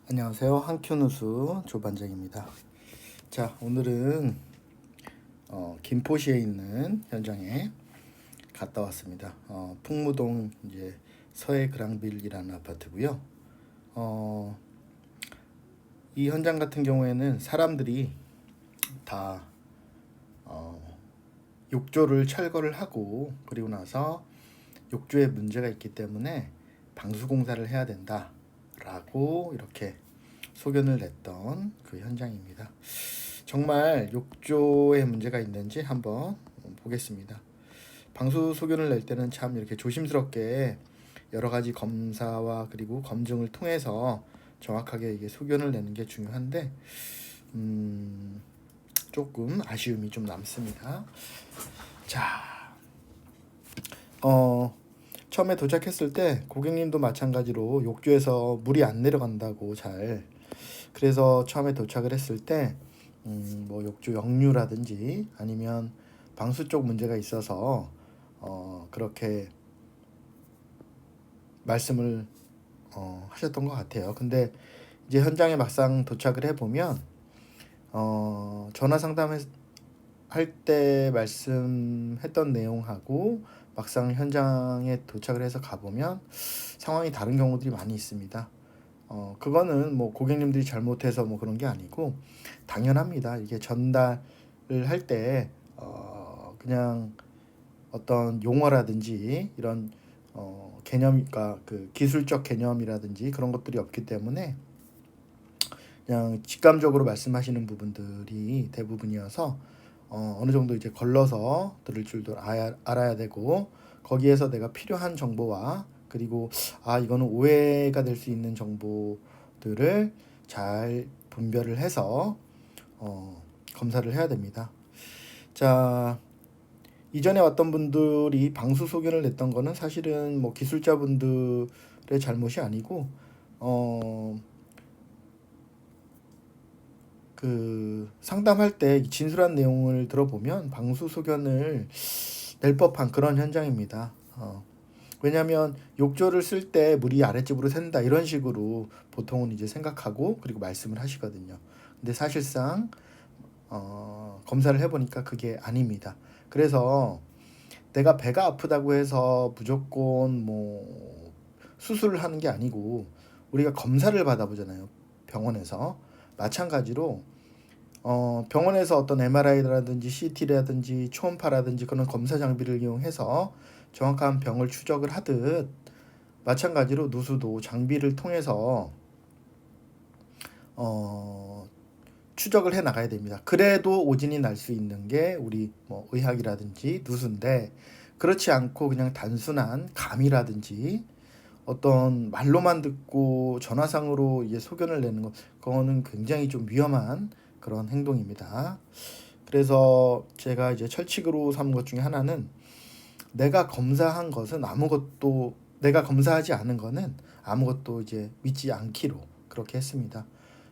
안녕하세요. 한큐누수 조반장입니다. 자, 오늘은 김포시에 있는 현장에 갔다 왔습니다. 풍무동 이제 서해 그랑빌이라는 아파트고요. 이 현장 같은 경우에는 사람들이 다 욕조를 철거를 하고 그리고 나서 욕조에 문제가 있기 때문에 방수 공사를 해야 된다라고 이렇게 소견을 냈던 그 현장입니다. 정말 욕조에 문제가 있는지 한번 보겠습니다. 방수 소견을 낼 때는 참 이렇게 조심스럽게 여러 가지 검사와 그리고 검증을 통해서 정확하게 이게 소견을 내는 게 중요한데 조금 아쉬움이 좀 남습니다. 자, 처음에 도착했을 때 고객님도 마찬가지로 욕조에서 물이 안 내려간다고 잘, 그래서 처음에 도착을 했을 때 뭐 욕조 역류라든지 아니면 방수 쪽 문제가 있어서 그렇게 말씀을 하셨던 것 같아요. 근데 이제 현장에 막상 도착을 해보면 전화 상담할 때 말씀했던 내용하고 막상 현장에 도착을 해서 가보면 상황이 다른 경우들이 많이 있습니다. 그거는 뭐 고객님들이 잘못해서 뭐 그런 게 아니고 당연합니다. 이게 전달을 할 때 그냥 어떤 용어라든지 이런 개념, 그러니까 그 기술적 개념이라든지 그런 것들이 없기 때문에 그냥 직감적으로 말씀하시는 부분들이 대부분이어서 어느 정도 이제 걸러서 들을 줄도 알아야 되고, 거기에서 내가 필요한 정보와 그리고 이거는 오해가 될 수 있는 정보들을 잘 분별을 해서 검사를 해야 됩니다. 자, 이전에 왔던 분들이 방수 소견을 냈던 거는 사실은 뭐 기술자분들의 잘못이 아니고 그 상담할 때 진술한 내용을 들어보면 방수 소견을 낼 법한 그런 현장입니다. 왜냐하면 욕조를 쓸 때 물이 아랫집으로 샌다 이런 식으로 보통은 이제 생각하고 그리고 말씀을 하시거든요. 근데 사실상 검사를 해보니까 그게 아닙니다. 그래서 내가 배가 아프다고 해서 무조건 뭐 수술을 하는 게 아니고 우리가 검사를 받아보잖아요. 병원에서. 마찬가지로 병원에서 어떤 MRI라든지 CT라든지 초음파라든지 그런 검사 장비를 이용해서 정확한 병을 추적을 하듯 마찬가지로 누수도 장비를 통해서 추적을 해 나가야 됩니다. 그래도 오진이 날 수 있는 게 우리 뭐 의학이라든지 누수인데, 그렇지 않고 그냥 단순한 감이라든지 어떤 말로만 듣고 전화상으로 이제 소견을 내는 거, 그거는 굉장히 좀 위험한 그런 행동입니다. 그래서 제가 이제 철칙으로 삼은 것 중에 하나는 내가 검사한 것은 아무것도, 내가 검사하지 않은 거는 아무것도 이제 믿지 않기로 그렇게 했습니다.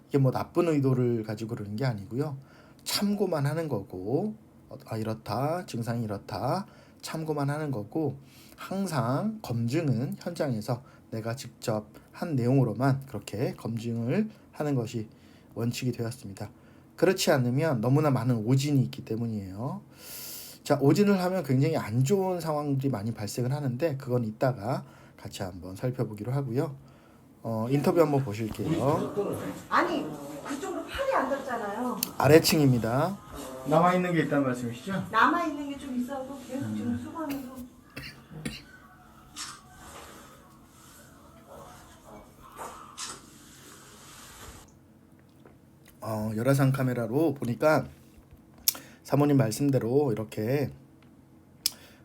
이게 뭐 나쁜 의도를 가지고 그러는 게 아니고요. 참고만 하는 거고, 이렇다, 증상이 이렇다, 참고만 하는 거고, 항상 검증은 현장에서 내가 직접 한 내용으로만 그렇게 검증을 하는 것이 원칙이 되었습니다. 그렇지 않으면 너무나 많은 오진이 있기 때문이에요. 자, 오진을 하면 굉장히 안 좋은 상황들이 많이 발생을 하는데 그건 이따가 같이 한번 살펴보기로 하고요. 인터뷰 한번 보실게요. 아니 그쪽으로 팔이 안 닿잖아요. 아래층입니다. 남아있는 게 있다는 말씀이시죠? 남아 있는 게 좀 있어도 계속 지금 수건으로. 열화상 카메라로 보니까 사모님 말씀대로 이렇게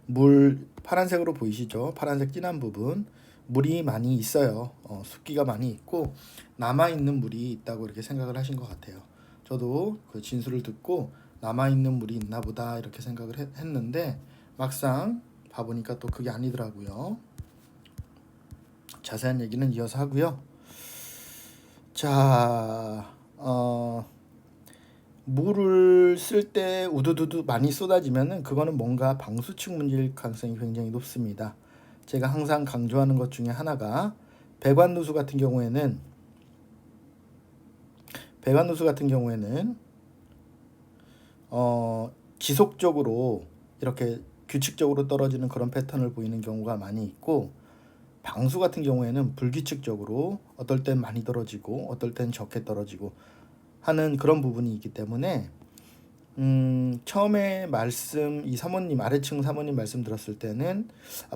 물 파란색으로 보이시죠? 파란색 진한 부분 물이 많이 있어요. 습기가 많이 있고 남아있는 물이 있다고 이렇게 생각을 하신 것 같아요. 저도 그 진술을 듣고 남아있는 물이 있나 보다 이렇게 생각을 했는데 막상 봐보니까 또 그게 아니더라고요. 자세한 얘기는 이어서 하고요. 자, 물을 쓸 때 우두두두 많이 쏟아지면은 그거는 뭔가 방수축 문제일 가능성이 굉장히 높습니다. 제가 항상 강조하는 것 중에 하나가 배관 누수 같은 경우에는 배관 누수 같은 경우에는 지속적으로 이렇게 규칙적으로 떨어지는 그런 패턴을 보이는 경우가 많이 있고, 방수 같은 경우에는 불규칙적으로 어떨 땐 많이 떨어지고 어떨 땐 적게 떨어지고 하는 그런 부분이 있기 때문에 처음에 이 사모님, 아래층 사모님 말씀 들었을 때는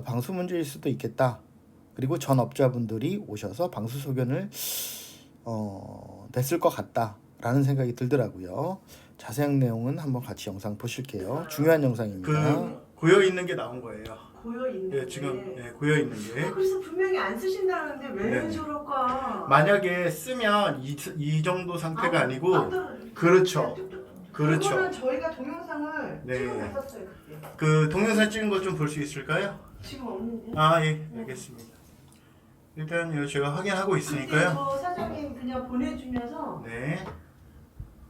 방수 문제일 수도 있겠다. 그리고 전 업자분들이 오셔서 방수 소견을 냈을 것 같다라는 생각이 들더라고요. 자세한 내용은 한번 같이 영상 보실게요. 중요한 영상입니다. 그 고여 있는 게 나온 거예요. 고여 있는 예, 지금 고여 있는 게. 그래서 분명히 안 쓰신다는데 왜 네. 저럴까? 만약에 쓰면 이 정도 상태가 아니고 안 떨어져요. 그렇죠. 뚝뚝뚝. 그렇죠. 그거는 저희가 동영상을 네. 찍어놨었어요 그때. 그 동영상 찍은 거 좀 볼 수 있을까요? 지금 없는데. 아, 예, 알겠습니다. 일단 이거 제가 확인하고 그때 있으니까요. 저 사장님 그냥 보내주면서 네,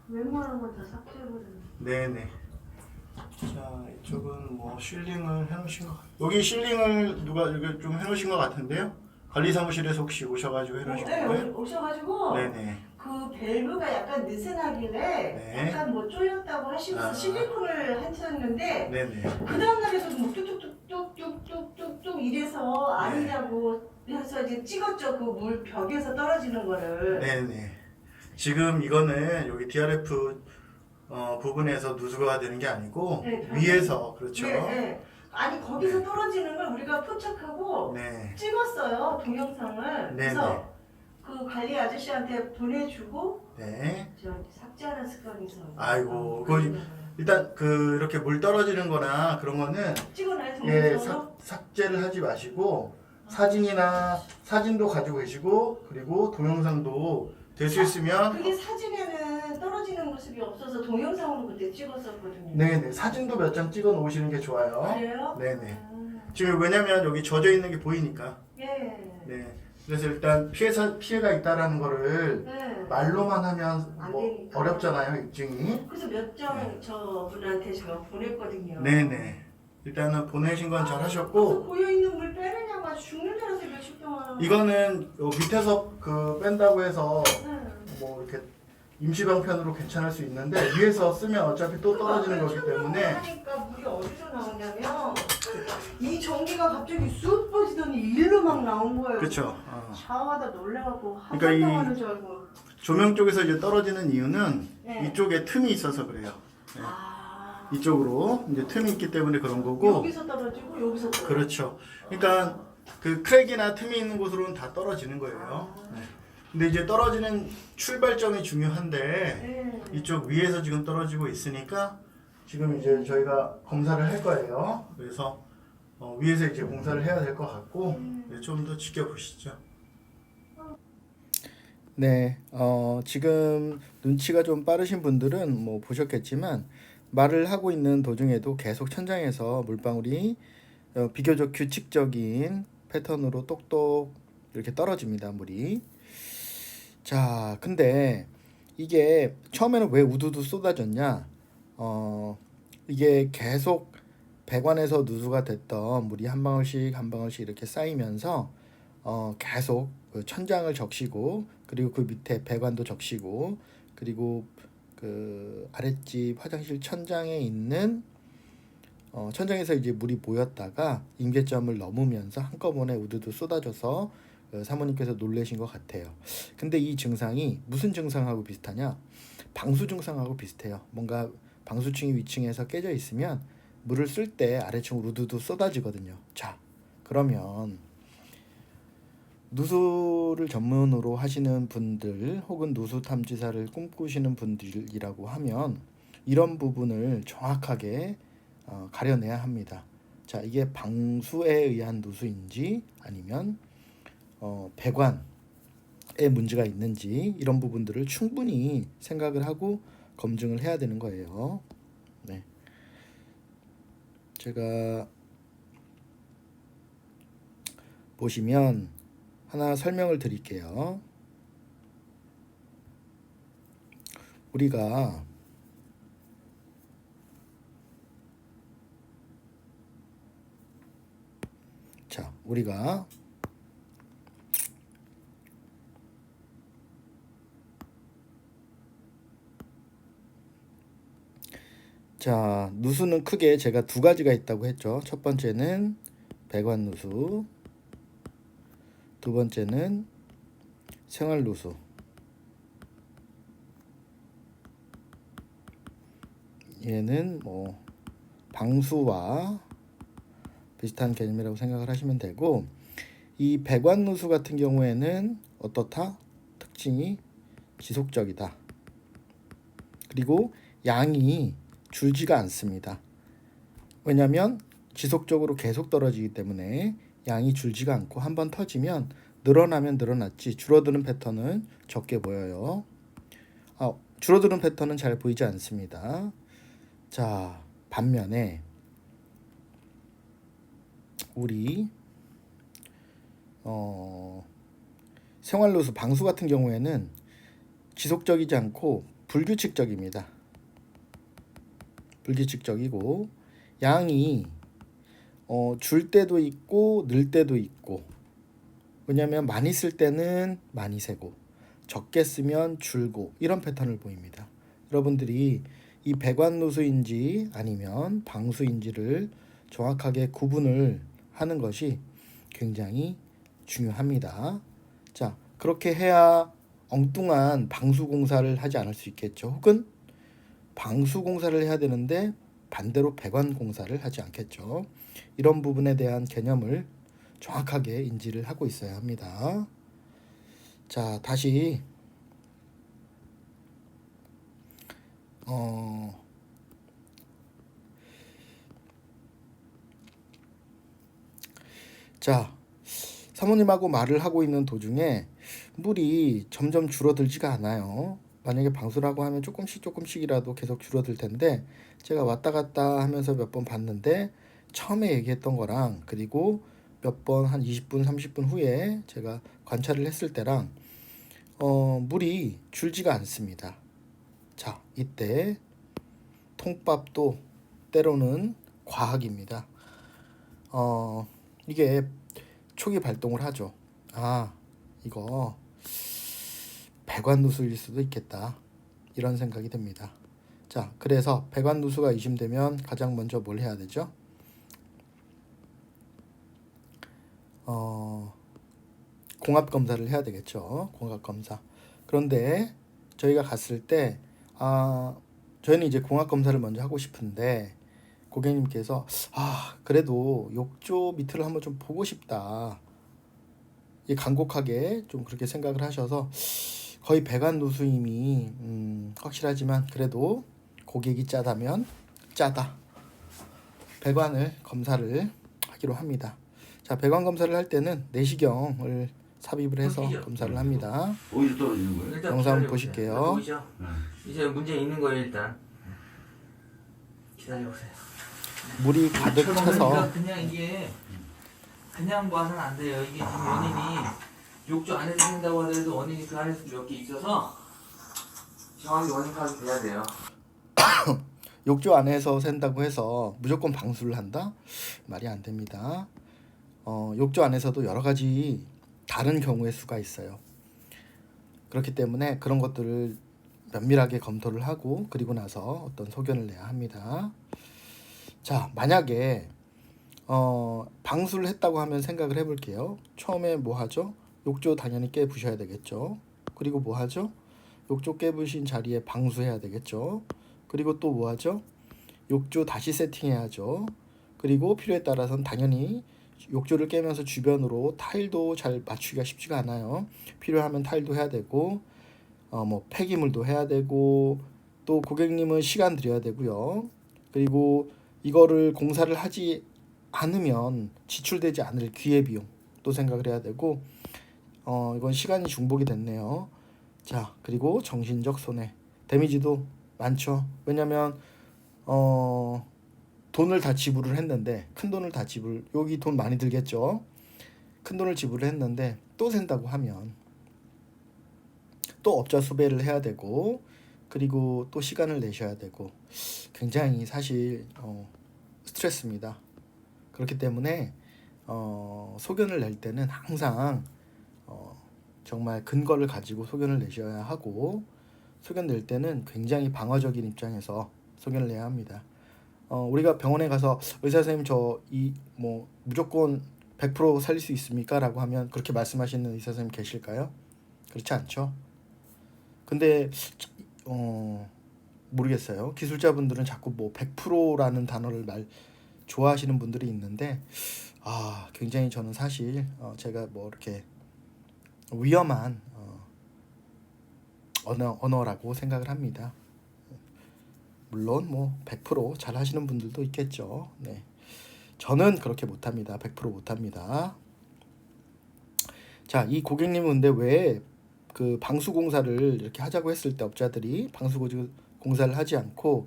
웬만한 건 다 삭제해버렸네. 네, 네. 자, 이쪽은 뭐 실링을 해놓으신 거. 여기 실링을 누가 여기 좀 해놓으신 것 같은데요? 관리사무실에서 혹시 오셔가지고 해놓으신 네, 거예요? 오셔가지고 네, 네. 그 밸브가 약간 느슨하길래 네. 약간 뭐 쪼였다고 하시면서 아. 실리콘을 하셨는데 네, 네. 그 다음날에도 뭐 뚝뚝뚝뚝뚝뚝뚝 이래서 아니냐고 해서 이제 찍었죠. 그 물 벽에서 떨어지는 거를. 네네. 지금 이거는 여기 DRF 부분에서 누수가 되는 게 아니고 네, 위에서 그렇죠. 네, 네. 아니 거기서 네. 떨어지는 걸 우리가 포착하고 네. 찍었어요. 동영상을. 네, 그래서 그 관리 아저씨한테 보내주고 네. 저 삭제하는 습관이 있어요. 아이고, 일단 그 이렇게 물 떨어지는 거나 그런 거는 찍어놔요. 예, 동영상으로. 삭제를 하지 마시고 사진도 가지고 계시고 그리고 동영상도 될 수 있으면 그게 사진에는 떨어지는 모습이 없어서 동영상으로 그때 찍었었거든요. 네네 사진도 몇 장 찍어 놓으시는 게 좋아요. 그래요? 네네. 아, 지금 왜냐면 여기 젖어 있는 게 보이니까. 예. 네. 그래서 일단 피해가 있다라는 거를 네. 말로만 하면 안 뭐 되니까. 어렵잖아요, 입증이. 그래서 몇 장 저분한테 제가 보냈거든요. 네네. 일단은 보내신 건 잘 그래서 하셨고, 고여있는 물 빼느냐고 아주 죽는 줄 알았어요, 며칠 동안. 이거는 요 밑에서 그 뺀다고 해서 네. 뭐 이렇게 임시방편으로 괜찮을 수 있는데 위에서 쓰면 어차피 또 떨어지는 거기 때문에 하니까 물이 어디서 나오냐면 이 전기가 갑자기 쑥 빠지더니 일로 막 나온 거예요. 그렇죠. 샤워하다 놀래갖고 그러니까 이- 한참 하는 줄 알고. 조명 쪽에서 이제 떨어지는 이유는 네. 이쪽에 틈이 있어서 그래요. 네. 아. 이쪽으로 이제 틈이 있기 때문에 그런 거고. 여기서 떨어지고 여기서 떨어지고. 그렇죠. 그러니까 그 크랙이나 틈이 있는 곳으로는 다 떨어지는 거예요. 네. 근데 이제 떨어지는 출발점이 중요한데 네. 이쪽 위에서 지금 떨어지고 있으니까 지금 이제 저희가 검사를 할 거예요. 그래서 위에서 이제 공사를 해야 될 것 같고 좀 더 지켜보시죠. 네, 지금 눈치가 좀 빠르신 분들은 뭐 보셨겠지만 말을 하고 있는 도중에도 계속 천장에서 물방울이 비교적 규칙적인 패턴으로 똑똑 이렇게 떨어집니다, 물이. 자, 근데 이게 처음에는 왜 우두두 쏟아졌냐? 이게 계속 배관에서 누수가 됐던 물이 한 방울씩 한 방울씩 이렇게 쌓이면서 계속 그 천장을 적시고 그리고 그 밑에 배관도 적시고 그리고 그 아랫집 화장실 천장에 있는 천장에서 이제 물이 모였다가 임계점을 넘으면서 한꺼번에 우두두 쏟아져서 사모님께서 놀라신 것 같아요. 근데 이 증상이 무슨 증상하고 비슷하냐? 방수 증상하고 비슷해요. 뭔가 방수층이 위층에서 깨져 있으면 물을 쓸 때 아래층으로 우두두 쏟아지거든요. 자, 그러면 누수를 전문으로 하시는 분들 혹은 누수 탐지사를 꿈꾸시는 분들이라고 하면 이런 부분을 정확하게 가려내야 합니다. 자, 이게 방수에 의한 누수인지 아니면 배관에 문제가 있는지 이런 부분들을 충분히 생각을 하고 검증을 해야 되는 거예요. 네. 제가 보시면 하나 설명을 드릴게요. 우리가 자, 누수는 크게 제가 두 가지가 있다고 했죠. 첫 번째는 배관 누수, 두 번째는 생활 누수. 얘는 뭐 방수와 비슷한 개념이라고 생각을 하시면 되고, 이 배관 누수 같은 경우에는 어떻다? 특징이 지속적이다. 그리고 양이 줄지가 않습니다. 왜냐하면 지속적으로 계속 떨어지기 때문에 양이 줄지가 않고 한번 터지면 늘어나면 늘어났지 줄어드는 패턴은 적게 보여요. 줄어드는 패턴은 잘 보이지 않습니다. 자, 반면에 우리 생활누수 방수 같은 경우에는 지속적이지 않고 불규칙적입니다. 불규칙적이고 양이 줄 때도 있고 늘 때도 있고, 왜냐하면 많이 쓸 때는 많이 새고 적게 쓰면 줄고 이런 패턴을 보입니다. 여러분들이 이 배관 누수인지 아니면 방수인지를 정확하게 구분을 하는 것이 굉장히 중요합니다. 자, 그렇게 해야 엉뚱한 방수 공사를 하지 않을 수 있겠죠. 혹은 방수 공사를 해야 되는데 반대로 배관 공사를 하지 않겠죠. 이런 부분에 대한 개념을 정확하게 인지를 하고 있어야 합니다. 자, 다시 자, 사모님하고 말을 하고 있는 도중에 물이 점점 줄어들지가 않아요. 만약에 방수라고 하면 조금씩이라도 계속 줄어들 텐데, 제가 왔다 갔다 하면서 몇 번 봤는데 처음에 얘기했던 거랑 그리고 몇 번 한 20분 30분 후에 제가 관찰을 했을 때랑 물이 줄지가 않습니다. 자, 이때 통밥도 때로는 과학입니다. 이게 초기 발동을 하죠. 이거 배관 누수일 수도 있겠다, 이런 생각이 듭니다. 자, 그래서 배관 누수가 의심되면 가장 먼저 뭘 해야 되죠? 공합 검사를 해야 되겠죠. 공합 검사. 그런데 저희가 갔을 때 저희는 이제 공합 검사를 먼저 하고 싶은데 고객님께서 그래도 욕조 밑을 한번 좀 보고 싶다, 간곡하게 좀 그렇게 생각을 하셔서 거의 배관 누수임이 확실하지만 그래도 고객이 짜다면 짜다, 배관을 검사를 하기로 합니다. 자, 배관 검사를 할 때는 내시경을 삽입을 해서 검사를 합니다. 어디서 떨어지는 거예요? 일단 영상 기다려보세요. 보실게요. 보이죠? 이제 문제 있는 거예요. 일단 기다려보세요. 물이 가득 차서 그냥 이게 그냥 봐서는 안 돼요. 이게 지금 원인이 욕조 안에서 생긴다고 하더라도 원인이 그 안에서 몇 개 있어서 정확히 원인 파악이 돼야 돼요. 욕조 안에서 샌다고 해서 무조건 방수를 한다? 말이 안 됩니다. 욕조 안에서도 여러 가지 다른 경우의 수가 있어요. 그렇기 때문에 그런 것들을 면밀하게 검토를 하고 그리고 나서 어떤 소견을 내야 합니다. 자, 만약에 방수를 했다고 하면 생각을 해볼게요. 처음에 뭐 하죠? 욕조 당연히 깨부셔야 되겠죠. 그리고 뭐 하죠? 욕조 깨부신 자리에 방수해야 되겠죠. 그리고 또 뭐 하죠? 욕조 다시 세팅해야죠. 그리고 필요에 따라서는 당연히 욕조를 깨면서 주변으로 타일도 잘 맞추기가 쉽지가 않아요. 필요하면 타일도 해야 되고 뭐 폐기물도 해야 되고, 또 고객님은 시간 들여야 되고요. 그리고 이거를 공사를 하지 않으면 지출되지 않을 기회비용 또 생각을 해야 되고, 이건 시간이 중복이 됐네요. 자, 그리고 정신적 손해, 데미지도 많죠. 왜냐면 돈을 다 지불을 했는데, 큰 돈을 다 여기 돈 많이 들겠죠. 큰 돈을 지불을 했는데 또 샌다고 하면 또 업자 수배를 해야 되고, 그리고 또 시간을 내셔야 되고, 굉장히 사실 스트레스입니다. 그렇기 때문에 소견을 낼 때는 항상 정말 근거를 가지고 소견을 내셔야 하고, 소견 낼 때는 굉장히 방어적인 입장에서 소견을 내야 합니다. 우리가 병원에 가서 의사 선생님 저 이 뭐 무조건 100% 살릴 수 있습니까? 라고 하면 그렇게 말씀하시는 의사 선생님 계실까요? 그렇지 않죠. 근데 모르겠어요. 기술자분들은 자꾸 뭐 100%라는 단어를 좋아하시는 분들이 있는데 굉장히 저는 사실 제가 뭐 이렇게 위험한 언어라고 생각을 합니다. 물론 뭐 100% 잘 하시는 분들도 있겠죠. 네. 저는 그렇게 못합니다. 100% 못합니다. 자, 이 고객님은 근데 왜 그 방수공사를 이렇게 하자고 했을 때 업자들이 방수공사를 하지 않고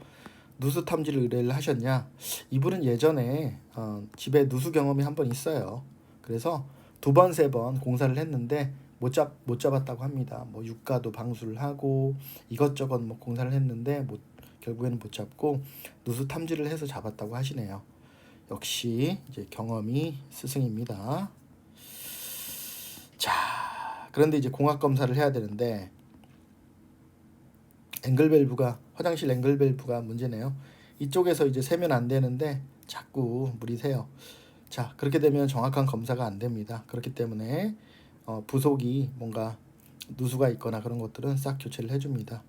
누수 탐지를 의뢰를 하셨냐? 이분은 예전에 집에 누수 경험이 한 번 있어요. 그래서 2번, 3번 공사를 했는데 못 잡았다고 합니다. 뭐 유가도 방수를 하고 이것저것 뭐 공사를 했는데 결국에는 못 잡고 누수 탐지를 해서 잡았다고 하시네요. 역시 이제 경험이 스승입니다. 자, 그런데 이제 공학 검사를 해야 되는데 화장실 앵글 밸브가 문제네요. 이쪽에서 이제 세면 안 되는데 자꾸 물이 새요. 자, 그렇게 되면 정확한 검사가 안 됩니다. 그렇기 때문에 부속이 뭔가 누수가 있거나 그런 것들은 싹 교체를 해줍니다.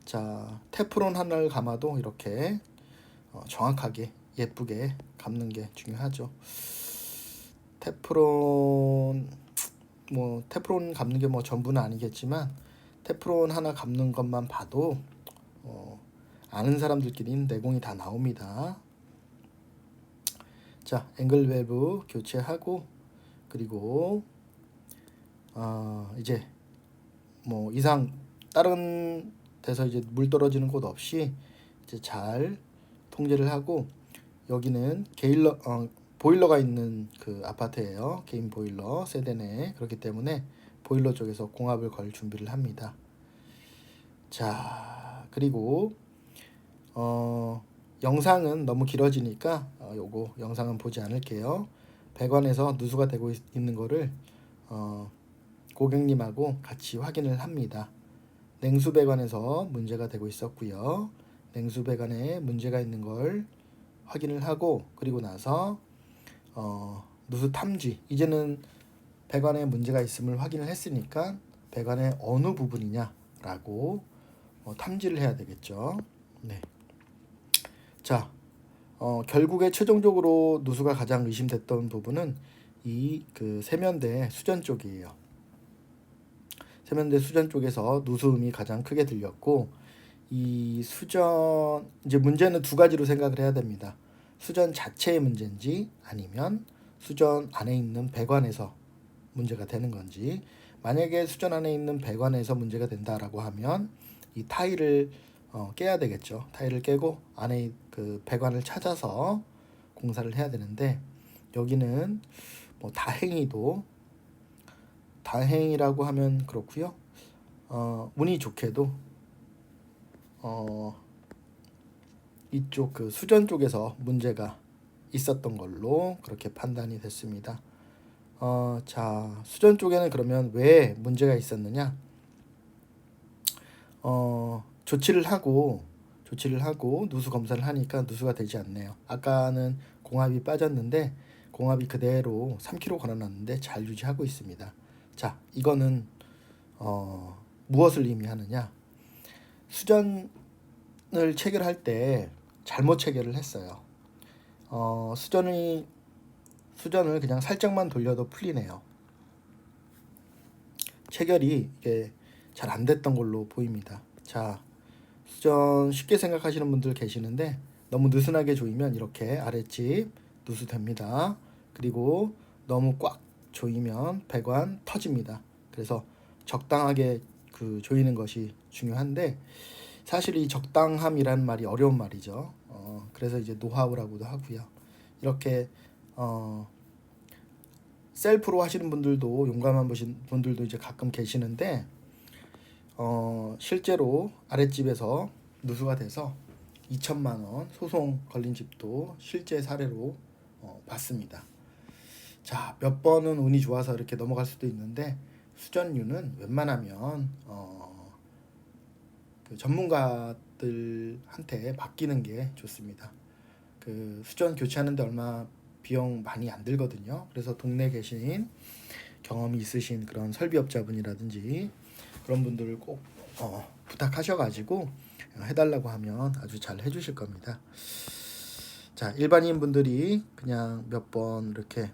자, 테프론 하나를 감아도 이렇게 정확하게 예쁘게 감는 게 중요하죠. 테프론 감는 게 뭐 전부는 아니겠지만 테프론 하나 감는 것만 봐도 아는 사람들끼리는 내공이 다 나옵니다. 자, 앵글 밸브 교체하고 그리고 이제 뭐 이상 다른 데서 이제 물 떨어지는 곳 없이 이제 잘 통제를 하고 여기는 보일러가 있는 그 아파트예요. 개인 보일러 세대 내. 그렇기 때문에 보일러 쪽에서 공압을 걸 준비를 합니다. 자, 그리고 영상은 너무 길어지니까 요거 영상은 보지 않을게요. 배관에서 누수가 되고 있는 거를 고객님하고 같이 확인을 합니다. 냉수 배관에서 문제가 되고 있었고요. 냉수 배관에 문제가 있는 걸 확인을 하고 그리고 나서 누수 탐지, 이제는 배관에 문제가 있음을 확인을 했으니까 배관의 어느 부분이냐라고 탐지를 해야 되겠죠. 네. 자, 결국에 최종적으로 누수가 가장 의심됐던 부분은 이 그 세면대 수전 쪽이에요. 세면대 수전 쪽에서 누수음이 가장 크게 들렸고 이 수전 이제 문제는 2가지로 생각을 해야 됩니다. 수전 자체의 문제인지 아니면 수전 안에 있는 배관에서 문제가 되는 건지. 만약에 수전 안에 있는 배관에서 문제가 된다라고 하면 이 타일을 깨야 되겠죠. 타일을 깨고 안에 그 배관을 찾아서 공사를 해야 되는데 여기는 뭐 다행이라고 하면 그렇고요. 운이 좋게도 이쪽 그 수전 쪽에서 문제가 있었던 걸로 그렇게 판단이 됐습니다. 자, 수전 쪽에는 그러면 왜 문제가 있었느냐? 조치를 하고 누수 검사를 하니까 누수가 되지 않네요. 아까는 공압이 빠졌는데 공압이 그대로 3kg 걸어놨는데 잘 유지하고 있습니다. 자, 이거는 무엇을 의미하느냐? 수전을 체결할 때 잘못 체결을 했어요. 수전을 그냥 살짝만 돌려도 풀리네요. 체결이 이게 잘 안 됐던 걸로 보입니다. 자, 수전 쉽게 생각하시는 분들 계시는데 너무 느슨하게 조이면 이렇게 아랫집 누수됩니다. 그리고 너무 꽉 조이면 배관 터집니다. 그래서 적당하게 그 조이는 것이 중요한데 사실 이 적당함이라는 말이 어려운 말이죠. 그래서 이제 노하우라고도 하고요. 이렇게 셀프로 하시는 분들도 용감한 분들도 이제 가끔 계시는데 실제로 아랫집에서 누수가 돼서 2천만 원 소송 걸린 집도 실제 사례로 봤습니다. 자, 몇 번은 운이 좋아서 이렇게 넘어갈 수도 있는데 수전류는 웬만하면 그 전문가들한테 맡기는 게 좋습니다. 그 수전 교체하는데 얼마 비용 많이 안 들거든요. 그래서 동네에 계신 경험이 있으신 그런 설비업자분이라든지 그런 분들을 꼭 부탁하셔가지고 해달라고 하면 아주 잘 해주실 겁니다. 자, 일반인 분들이 그냥 몇 번 이렇게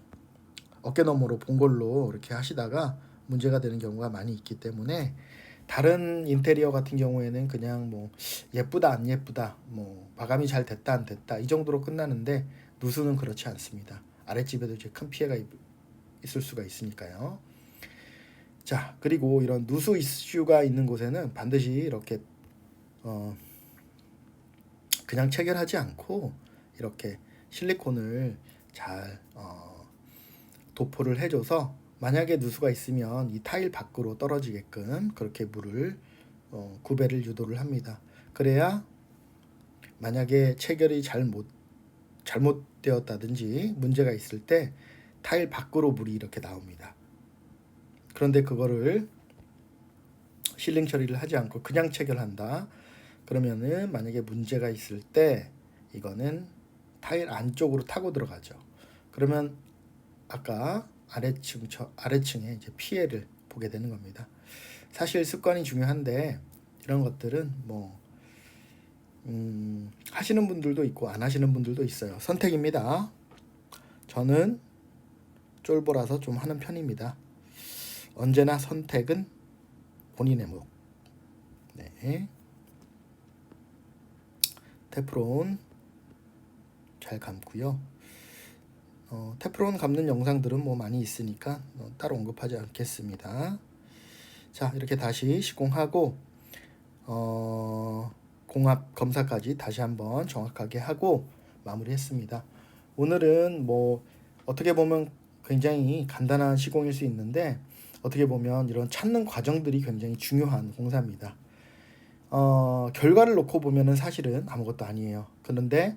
어깨너머로 본 걸로 이렇게 하시다가 문제가 되는 경우가 많이 있기 때문에 다른 인테리어 같은 경우에는 그냥 뭐 예쁘다 안 예쁘다, 뭐 마감이 잘 됐다 안 됐다 이 정도로 끝나는데 누수는 그렇지 않습니다. 아랫집에도 이제 큰 피해가 있을 수가 있으니까요. 자, 그리고 이런 누수 이슈가 있는 곳에는 반드시 이렇게 그냥 체결하지 않고 이렇게 실리콘을 잘 도포를 해줘서 만약에 누수가 있으면 이 타일 밖으로 떨어지게끔 그렇게 물을 구배를 유도를 합니다. 그래야 만약에 체결이 잘못되었다든지 문제가 있을 때 타일 밖으로 물이 이렇게 나옵니다. 그런데 그거를 실링 처리를 하지 않고 그냥 체결한다. 그러면은 만약에 문제가 있을 때 이거는 타일 안쪽으로 타고 들어가죠. 그러면 아까 아래층에 이제 피해를 보게 되는 겁니다. 사실 습관이 중요한데 이런 것들은 뭐 하시는 분들도 있고 안 하시는 분들도 있어요. 선택입니다. 저는 쫄보라서 좀 하는 편입니다. 언제나 선택은 본인의 몫. 네. 테프론 잘 감고요. 테프론 감는 영상들은 뭐 많이 있으니까 따로 언급하지 않겠습니다. 자, 이렇게 다시 시공하고 공합 검사까지 다시 한번 정확하게 하고 마무리했습니다. 오늘은 뭐 어떻게 보면 굉장히 간단한 시공일 수 있는데 어떻게 보면 이런 찾는 과정들이 굉장히 중요한 공사입니다. 결과를 놓고 보면은 사실은 아무것도 아니에요. 그런데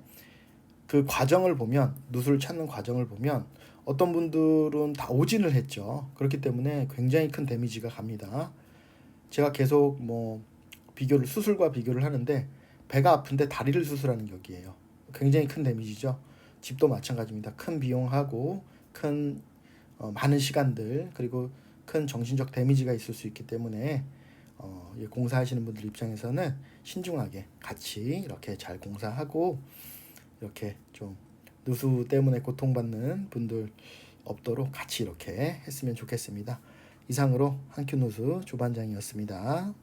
그 과정을 보면, 누수를 찾는 과정을 보면 어떤 분들은 다 오진을 했죠. 그렇기 때문에 굉장히 큰 데미지가 갑니다. 제가 계속 뭐 수술과 비교를 하는데 배가 아픈데 다리를 수술하는 격이에요. 굉장히 큰 데미지죠. 집도 마찬가지입니다. 큰 비용하고 큰 많은 시간들 그리고 큰 정신적 데미지가 있을 수 있기 때문에 공사하시는 분들 입장에서는 신중하게 같이 이렇게 잘 공사하고 이렇게 좀 누수 때문에 고통받는 분들 없도록 같이 이렇게 했으면 좋겠습니다. 이상으로 한큐누수 조반장이었습니다.